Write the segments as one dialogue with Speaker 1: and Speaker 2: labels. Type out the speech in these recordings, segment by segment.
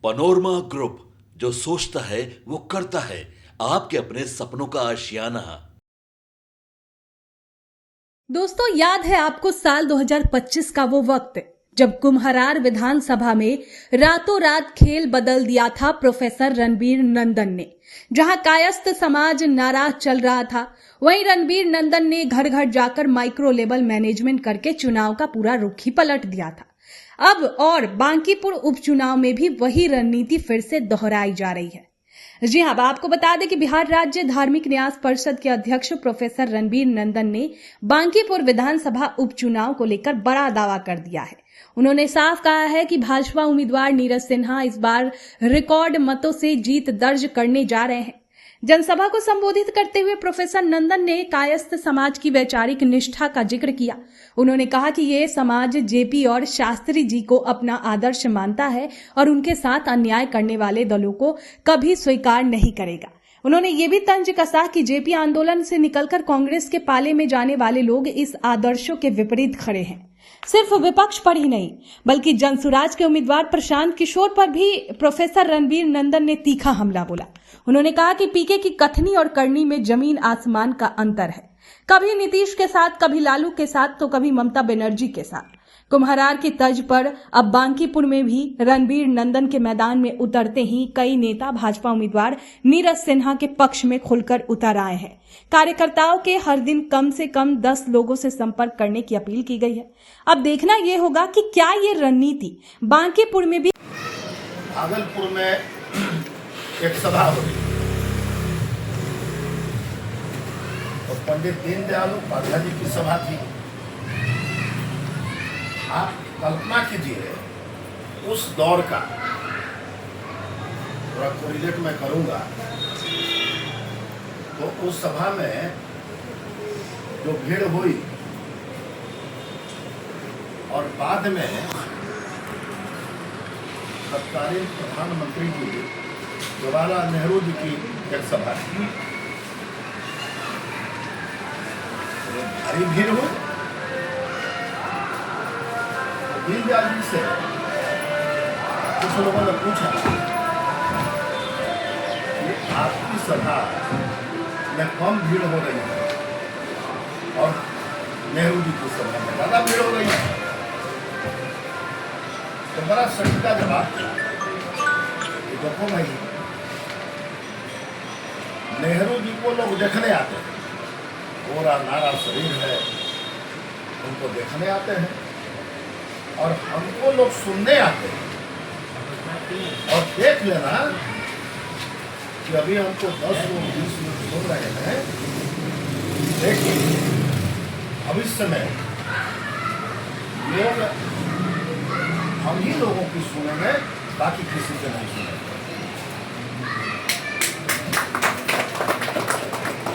Speaker 1: Panorama group, जो सोचता है वो करता है। आपके अपने सपनों का आशियाना।
Speaker 2: दोस्तों, याद है आपको साल 2025 का वो वक्त जब कुम्हरार विधानसभा में रातों रात खेल बदल दिया था प्रोफेसर रणबीर नंदन ने। जहां कायस्थ समाज नाराज चल रहा था, वहीं रणबीर नंदन ने घर घर जाकर माइक्रो लेवल मैनेजमेंट करके चुनाव का पूरा रुख ही पलट दिया था। अब और बांकीपुर उपचुनाव में भी वही रणनीति फिर से दोहराई जा रही है। जी हाँ, अब आपको बता दें कि बिहार राज्य धार्मिक न्यास परिषद के अध्यक्ष प्रोफेसर रणबीर नंदन ने बांकीपुर विधानसभा उपचुनाव को लेकर बड़ा दावा कर दिया है। उन्होंने साफ कहा है कि भाजपा उम्मीदवार नीरज सिन्हा इस बार रिकॉर्ड मतों से जीत दर्ज करने जा रहे हैं। जनसभा को संबोधित करते हुए प्रोफेसर नंदन ने कायस्थ समाज की वैचारिक निष्ठा का जिक्र किया। उन्होंने कहा कि ये समाज जेपी और शास्त्री जी को अपना आदर्श मानता है और उनके साथ अन्याय करने वाले दलों को कभी स्वीकार नहीं करेगा। उन्होंने ये भी तंज कसा कि जेपी आंदोलन से निकलकर कांग्रेस के पाले में जाने वाले लोग इस आदर्शों के विपरीत खड़े हैं। सिर्फ विपक्ष पर ही नहीं, बल्कि जनसुराज के उम्मीदवार प्रशांत किशोर पर भी प्रोफेसर रणबीर नंदन ने तीखा हमला बोला। उन्होंने कहा कि पीके की कथनी और करनी में जमीन आसमान का अंतर है। कभी नीतीश के साथ, कभी लालू के साथ, तो कभी ममता बनर्जी के साथ। कुम्हरार की तर्ज पर अब बांकीपुर में भी रणबीर नंदन के मैदान में उतरते ही कई नेता भाजपा उम्मीदवार नीरज सिन्हा के पक्ष में खुलकर उतर आए हैं। कार्यकर्ताओं के हर दिन कम से कम 10 लोगों से संपर्क करने की अपील की गई है। अब देखना यह होगा कि क्या ये रणनीति बांकीपुर में भी।
Speaker 3: भागलपुर में एक सभा हो रही और पंडित दीनदयाल उपाध्याय जी की सभा थी। आप कल्पना कीजिए उस दौर का, थोड़ा कोरिलेट मैं करूंगा, तो उस सभा में जो भीड़ हुई और बाद में तत्कालीन प्रधानमंत्री जी जवाहरलाल नेहरू जी की एक सभा थी, भारी भीड़ हुई। दीनदयाल जी से कुछ लोगों ने पूछा कि आपकी सभा में कम भीड़ हो रही है और नेहरू जी की सभा में ज्यादा भीड़ हो रही है। तो बड़ा सटीका जवाब था कि देखो भाई, नेहरू जी को लोग देखने आते हैं, गोरा नारा शरीर है, उनको देखने आते हैं, और हमको लोग सुनने आते हैं। और देख लेना कि अभी हमको 10 लोग 20 लोग सुन रहे हैं, लेकिन भविष्य में लोग हम ही लोगों की सुनेंगे, बाकी किसी से नहीं सुनेंगे।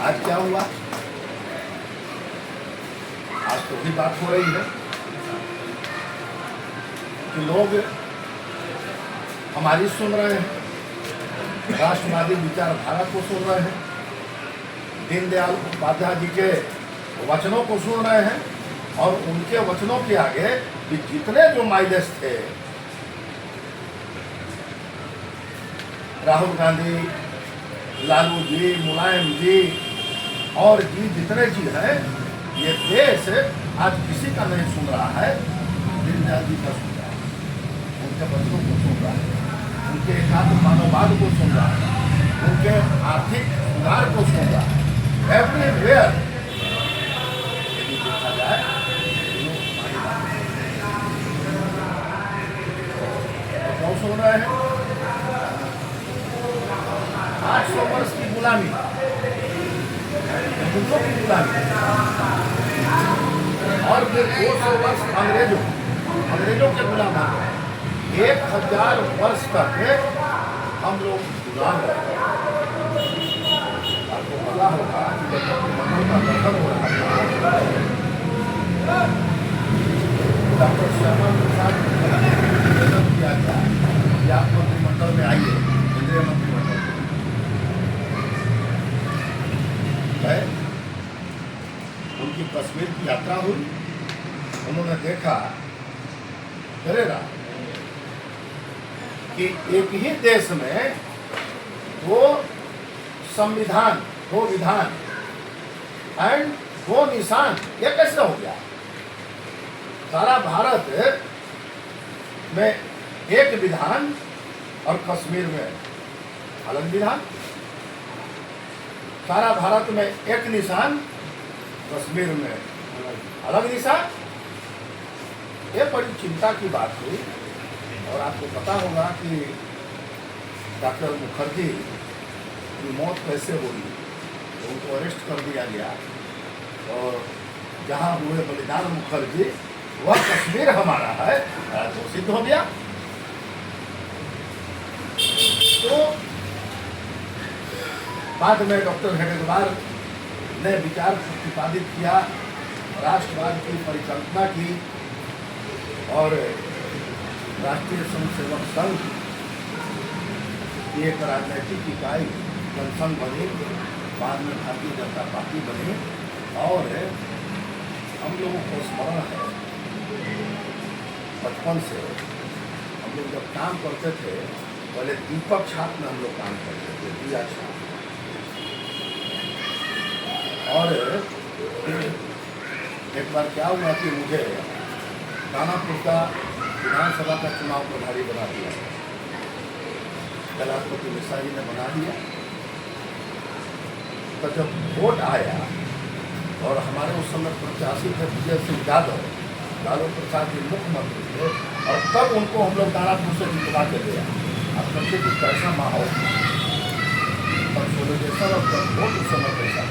Speaker 3: आज क्या हुआ? आज तो वही बात हो रही है कि लोग हमारी सुन रहे हैं, राष्ट्रवादी विचारधारा को सुन रहे हैं, दीनदयाल उपाध्याय जी के वचनों को सुन रहे हैं, और उनके वचनों के आगे भी जितने जो माइलेज थे, राहुल गांधी, लालू जी, मुलायम जी और जी जितने जी हैं, ये देश आज किसी का नहीं सुन रहा है, दीनदयाल जी का सुन रहा है, उनके बच्चों को सुन रहा है, उनके एकात्म मानववाद को सुन रहा है, उनके आर्थिक सुधार को सुन रहा है। एवरीवेयर यदि देखा जाए तो कौन सुन रहे हैं? 800 वर्ष की गुलामी, हिंदुओं की गुलामी, और फिर 200 वर्ष अंग्रेजों के गुलाम हैं। 1000 वर्ष तक हम लोग गुलाम रहे। आपको पता होगा कि जब मंदिर का दर्शन हो रहा था, डॉक्टर श्यामा प्रसाद निवेदन किया गया कि आप मंत्रिमंडल में आइए, केंद्रीय मंत्रिमंडल में। उनकी कश्मीर की यात्रा हुई, उन्होंने देखा, अरे कि एक ही देश में दो संविधान, दो विधान एंड दो निशान, ये कैसे हो गया? सारा भारत में एक विधान और कश्मीर में अलग विधान, सारा भारत में एक निशान, कश्मीर में अलग निशान। ये बड़ी चिंता की बात हुई। और आपको पता होगा कि डॉक्टर मुखर्जी की मौत कैसे हुई, तो उनको अरेस्ट कर दिया गया और जहाँ हुए बलिदान मुखर्जी वह कश्मीर हमारा है, तो सिद्ध हो गया। तो बाद में डॉक्टर हेडगेवार ने विचार प्रतिपादित किया, राष्ट्रवाद की परिकल्पना की और राष्ट्रीय स्वयंसेवक संघ की एक राजनीतिक इकाई जनसंघ बनी, बाद में भारतीय जनता पार्टी बनी। और हम लोगों को स्मरण है बचपन से, हम लोग जब काम करते थे पहले दीपक छाप में हम लोग काम करते थे, दिया छाप। और एक बार क्या हुआ कि मुझे दानापुर का विधानसभा का चुनाव प्रभारी बना दिया, कलापति मिश्रा जी ने बना दिया। तो जब वोट आया और हमारे उस समय प्रत्याशी थे विजय सिंह यादव, लालू प्रसाद जी मुख्यमंत्री थे, और तब उनको हम लोग दानापुर से जितवा के दिया। अब समझे कि कैसा माहौल कंसोलिडेशन और वोट उस समय कैसा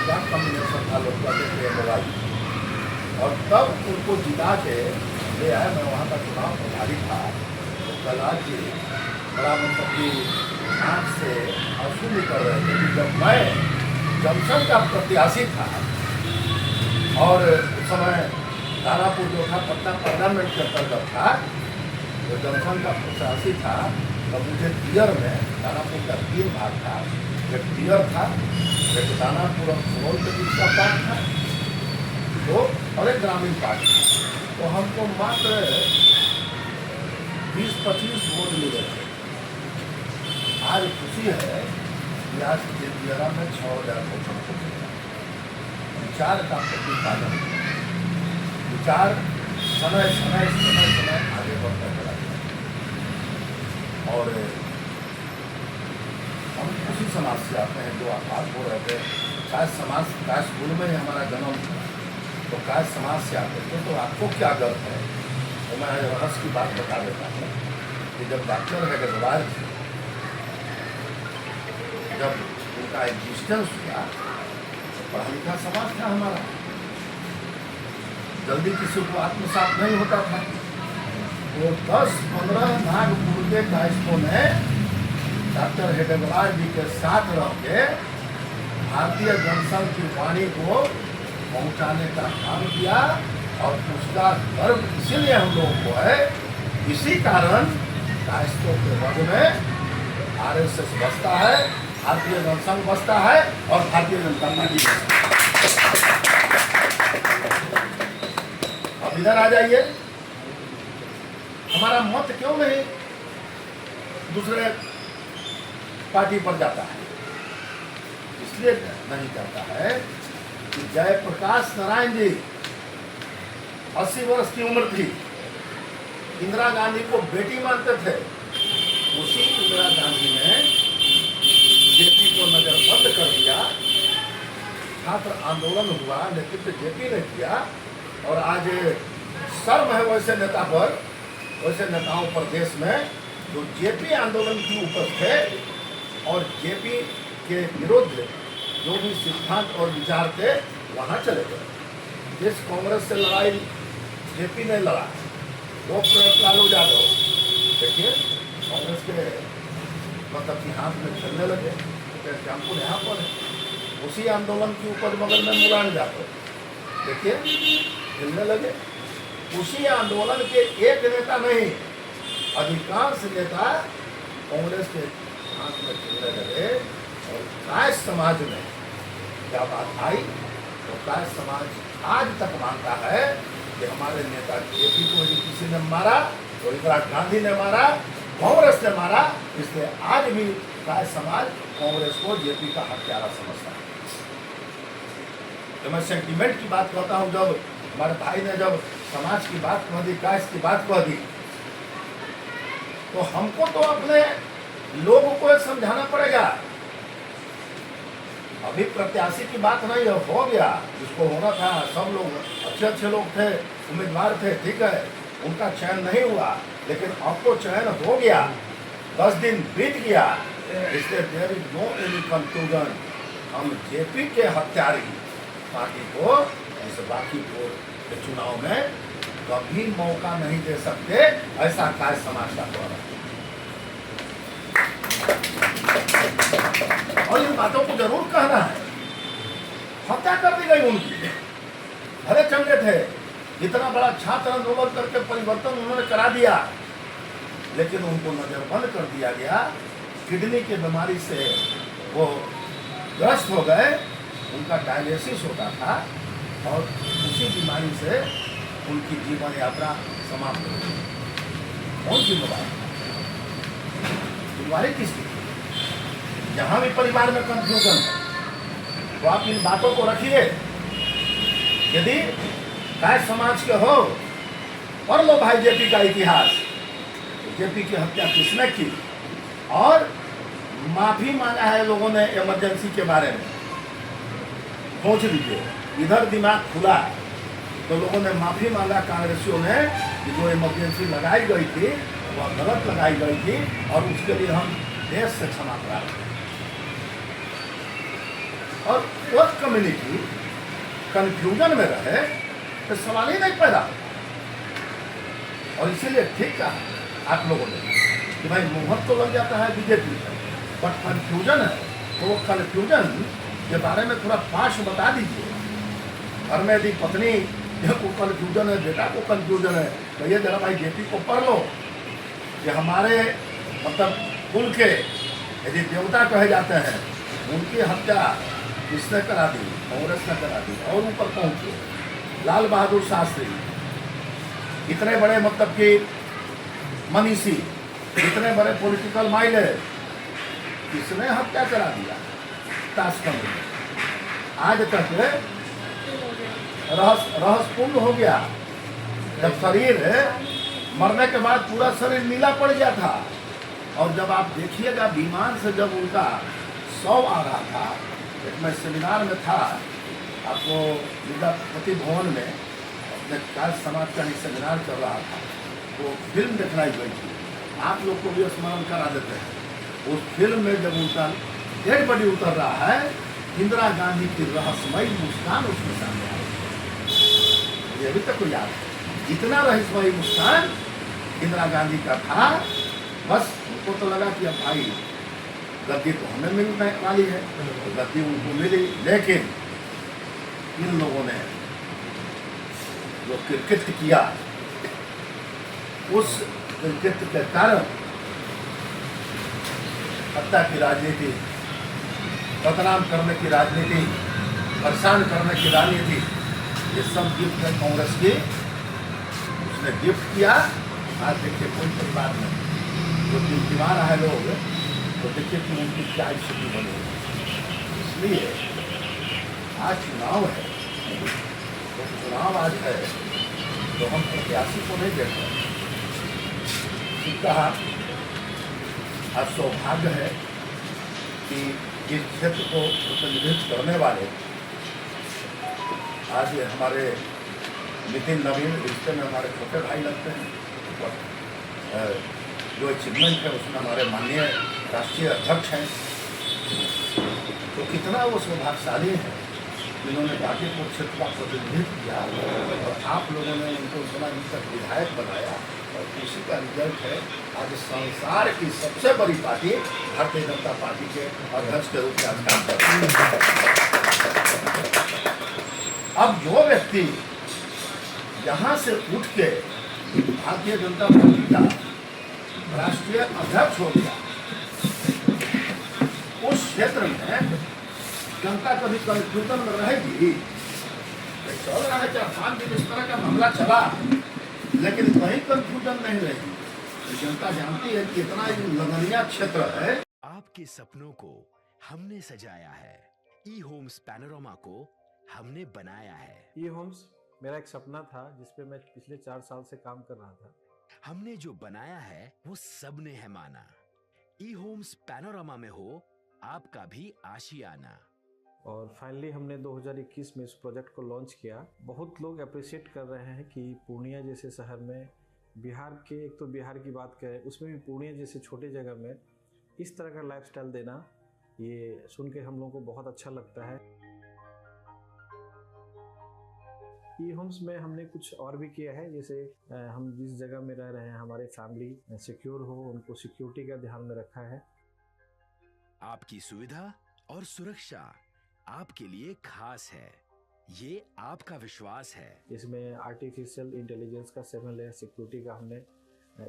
Speaker 3: क्या कम्बिनेशन था, लोग कहते थे। और तब उनको जिता के ले आया। मैं वहाँ का चुनाव प्रभारी था। तो कलाल जी बड़ा मतलब कि आँख से आंसू निकल रहे थे कि जब मैं जमशेद का प्रत्याशी था और उस समय दानापुर जो था पटना पार्लियामेंट के अंतर्गत था, तो जमशेद का प्रत्याशी था। तब मुझे दियर में, दानापुर का 3 भाग था, एक दियर था, एक दानापुर और सुगौल के बीच का पार्ट था, तो और एक ग्रामीण पार्ट था। तो हमको मात्र 20-25 वोट मिले थे। आज खुशी है कि आज दिल्ली में 6,000 वोट हमको मिला। विचार का प्रतिपादन, विचार समय समय समय समय आगे बढ़ता चला गया। और हम उसी समाज से आते हैं जो आप बोल रहे थे, काश समाज, काश स्कूल में ही हमारा जन्म था, तो काश समाज से आते थे। तो आपको क्या गर्व है? तो मैं रहस्य की बात बता देता हूँ कि जब डॉक्टर हेडगेवार थे, जब उनका एग्जिस्टेंस हुआ तो पढ़ा लिखा समाज था हमारा, जल्दी किसी को आत्मसात नहीं होता था। तो 10-15 नागपुर के कायस्थों ने डॉक्टर हेडगेवार जी के साथ रह के भारतीय जनसंघ की वाणी को पहुंचाने का काम किया। और उसका गर्व इसीलिए हम लोगों को है, इसी कारण कायस्थों के वर्ग में आरएसएस बसता है, भारतीय जनसंघ बसता है और भारतीय जनता पार्टी बसता है। अब इधर आ जाइए, हमारा मत क्यों नहीं दूसरे पार्टी पर जाता है? इसलिए नहीं जाता है कि जयप्रकाश नारायण जी 80 वर्ष की उम्र थी, इंदिरा गांधी को बेटी मानते थे। उसी इंदिरा गांधी ने जेपी को नजरबंद कर दिया, छात्र आंदोलन हुआ, नेतृत्व जेपी ने किया। और आज शर्म है वैसे नेता पर, वैसे नेताओं पर देश में जो जेपी आंदोलन की उपज थे और जेपी के विरुद्ध जो भी सिद्धांत और विचार थे वहाँ चले गए। जिस कांग्रेस से लड़ाई जेपी ने लड़ा, वो लालू यादव देखिए कांग्रेस के मतलब कि हाथ में खेलने लगे, एग्जाम्पल यहाँ पर है। उसी आंदोलन की उपज बगल में मुलायम यादव देखिए खेलने लगे। उसी आंदोलन के एक नेता नहीं, अधिकांश नेता कांग्रेस के हाथ में खेलने लगे। और कायस्थ समाज में क्या बात आई तो कायस्थ समाज आज तक मानता है कि हमारे नेता जेपी को यदि किसी ने मारा तो इंदिरा गांधी ने मारा, कांग्रेस ने मारा, इसलिए आज भी काय समाज कांग्रेस को जेपी का हत्यारा समझता है। तो मैं सेंटीमेंट की बात कहता हूं, जब हमारे भाई ने जब समाज की बात कह दी, काश की बात कह दी, तो हमको तो अपने लोगों को समझाना पड़ेगा। अभी प्रत्याशी की बात नहीं है, हो गया जिसको होना था। सब लोग अच्छे अच्छे लोग थे, उम्मीदवार थे, ठीक है, उनका चयन नहीं हुआ, लेकिन अब तो चयन हो गया, 10 दिन बीत गया, इसलिए there is no any conclusion. हम जेपी के हत्यारी पार्टी को इस बांकीपुर के चुनाव में कभी मौका नहीं दे सकते, ऐसा काय समाज का द्वारा। और इन बातों को जरूर कहना है। हत्या कर दी गई उनकी, भले चंगे थे, इतना बड़ा छात्र आंदोलन करके परिवर्तन उन्होंने करा दिया, लेकिन उनको नजरबंद कर दिया गया। किडनी की बीमारी से वो ग्रस्त हो गए, उनका डायलिसिस होता था और उसी बीमारी से उनकी जीवन यात्रा समाप्त हो गई। कौन जिम्मेवार? जिम्मेवारी किसकी? जहां भी परिवार में कंफ्यूजन है तो आप इन बातों को रखिए। यदि काय समाज के हो, पढ़ लो भाई जेपी का इतिहास, जेपी की हत्या किसने की, और माफी मांगा है लोगों ने इमरजेंसी के बारे में, सोच लीजिए। इधर दिमाग खुला तो लोगों ने माफी मांगा कांग्रेसियों ने कि जो इमरजेंसी लगाई गई थी वह गलत लगाई गई थी, और उसके लिए हम देश से क्षमा प्राप्त। और वह कम्युनिटी कंफ्यूजन में रहे तो सवाल ही नहीं पैदा। और इसीलिए ठीक कहा आप लोगों ने कि भाई मुहूर्त तो लग जाता है बीजेपी, बट कंफ्यूजन है, तो वो कंफ्यूजन के बारे में थोड़ा पाश बता दीजिए। घर में यदि पत्नी को कंफ्यूजन है, बेटा को कंफ्यूजन है, तो ये जरा भाई जेपी को पढ़ लो कि हमारे मतलब कुल के यदि देवता कहे जाते हैं, उनकी हत्या किसने करा दी? कांग्रेस ने करा दी। और ऊपर पहुंचे लाल बहादुर शास्त्री, इतने बड़े मतलब कि मनीषी, इतने बड़े पॉलिटिकल माइंडेड, किसने हत्या करा दिया? ताशकंद में। आज तक रहस्यपूर्ण हो गया। जब शरीर मरने के बाद पूरा शरीर नीला पड़ गया था, और जब आप देखिएगा विमान से जब उनका शव आ रहा था, एक मैं सेमिनार में था, आपको विद्यापति भवन में अपने काय समाज का ही सेमिनार चल रहा था, तो फिल्म दिखलाई गई थी, आप लोग को भी स्मरण करा देते हैं। उस फिल्म में जब उनका डेड बॉडी उतर रहा है, इंदिरा गांधी की रहस्यमयी मुस्कान उसमें सामने आई। ये अभी तक को याद है, इतना रहस्यमयी मुस्कान इंदिरा गांधी का था। बस उनको तो लगा कि अब भाई गद्दी तो हमें मिलने वाली है, तो गद्दी उनको मिली, लेकिन इन लोगों ने जो क्रिकेट किया, उस क्रिकेट के कारण हत्या की राजनीति, बदनाम करने की राजनीति, परेशान करने की राजनीति, ये सब गिफ्ट है कांग्रेस की। उसने गिफ्ट किया। आज देखिए कोई परिवार में जो दीवार है लोग, तो देखिए कि उनकी क्या स्थिति बनी। इसलिए आज चुनाव है, तो चुनाव आज है, तो हम प्रत्याशी को नहीं देख रहे। कहा आज सौभाग्य है कि इस क्षेत्र को प्रतिनिधित्व करने वाले आज हमारे नितिन नवीन रिश्ते में हमारे छोटे भाई लगते हैं। जो अचीवमेंट है उसमें हमारे माननीय राष्ट्रीय अध्यक्ष हैं, तो कितना वो सौभाग्यशाली है जिन्होंने गाजीपुर क्षेत्र का प्रतिनिधित्व किया, और आप लोगों ने उनको इतना तक विधायक बनाया, और इसी का रिजल्ट है आज संसार की सबसे बड़ी पार्टी भारतीय जनता पार्टी के अध्यक्ष के रूप में आज काम कर रही है। अब जो व्यक्ति यहाँ से उठ के भारतीय जनता पार्टी का राष्ट्रीय अध्यक्ष हो गया, उस क्षेत्र में जनता कभी कंफ्यूजन में रहेगी। चल रहा है 4-5 दिन इस तरह का मामला चला, लेकिन कहीं कंफ्यूजन नहीं रहेगी। जनता जानती है कि इतना ये लगनिया क्षेत्र है।
Speaker 4: आपके सपनों को हमने सजाया है, ई होम्स पैनोरमा को हमने बनाया है।
Speaker 5: ई होम्स मेरा एक सपना था जिस पे मैं पिछले 4 साल से काम कर रहा था।
Speaker 4: हमने जो बनाया है वो सबने है माना। ई होम्स पैनोरमा में हो आपका भी आशियाना।
Speaker 5: और फाइनली हमने 2021 में इस प्रोजेक्ट को लॉन्च किया। बहुत लोग अप्रिशिएट कर रहे हैं कि पूर्णिया जैसे शहर में, बिहार के, एक तो बिहार की बात करें उसमें भी पूर्णिया जैसे छोटे जगह में इस तरह का लाइफस्टाइल देना, ये सुन के हम लोगों को बहुत अच्छा लगता है। ई होम्स में हमने कुछ और भी किया है, जैसे हम जिस जगह में रह रहे हैं हमारे फैमिली सिक्योर हो, उनको सिक्योरिटी का ध्यान में रखा है।
Speaker 4: आपकी सुविधा और सुरक्षा आपके लिए खास है, ये आपका विश्वास है।
Speaker 5: इसमें आर्टिफिशियल इंटेलिजेंस का 7 लेयर सिक्योरिटी का हमने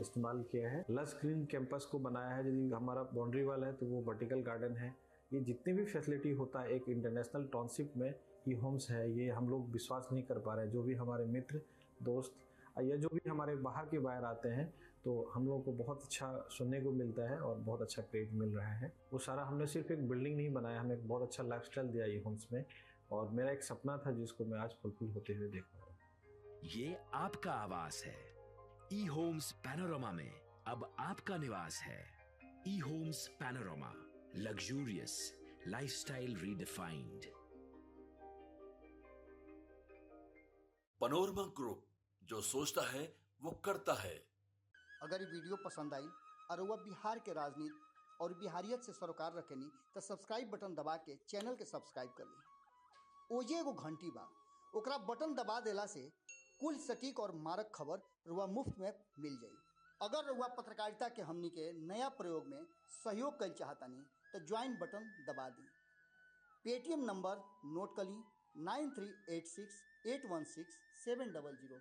Speaker 5: इस्तेमाल किया है। लस ग्रीन कैंपस को बनाया है। यदि हमारा बाउंड्री वाल है तो वो वर्टिकल गार्डन है। ये जितनी भी फैसिलिटी होता है एक इंटरनेशनल टाउनशिप में, ई होम्स है, ये हम लोग विश्वास नहीं कर पा रहे हैं। जो भी हमारे मित्र दोस्त या जो भी हमारे बाहर के बाहर आते हैं तो हम लोगों को बहुत अच्छा सुनने को मिलता है और बहुत अच्छा क्रेडिट मिल रहा है। वो सारा हमने सिर्फ एक बिल्डिंग नहीं बनाया, हमें एक बहुत अच्छा लाइफस्टाइल दिया ई होम्स में, और मेरा एक सपना था जिसको मैं आज फुलफिल होते हुए देख रहा हूँ।
Speaker 4: ये आपका आवास है। ई होम्स पैनोरमा में अब आपका निवास है। E homes Panorama, luxurious lifestyle redefined.
Speaker 1: Panorama group, जो सोचता है वो करता है।
Speaker 6: अगर ये वीडियो पसंद आई और वह बिहार के राजनीति और बिहारियत से सरोकार रखेनी तो सब्सक्राइब बटन दबा के चैनल के सब्सक्राइब कर ली। ओजे एगो घंटी बा, ओकरा बटन दबा देला से कुल सटीक और मारक खबर रुआ मुफ्त में मिल जाई। अगर रुआ पत्रकारिता के हमनी के नया प्रयोग में सहयोग कर चाहतानी तो ज्वाइन बटन दबा दी। पेटीएम नंबर नोट कर ली 9386816700।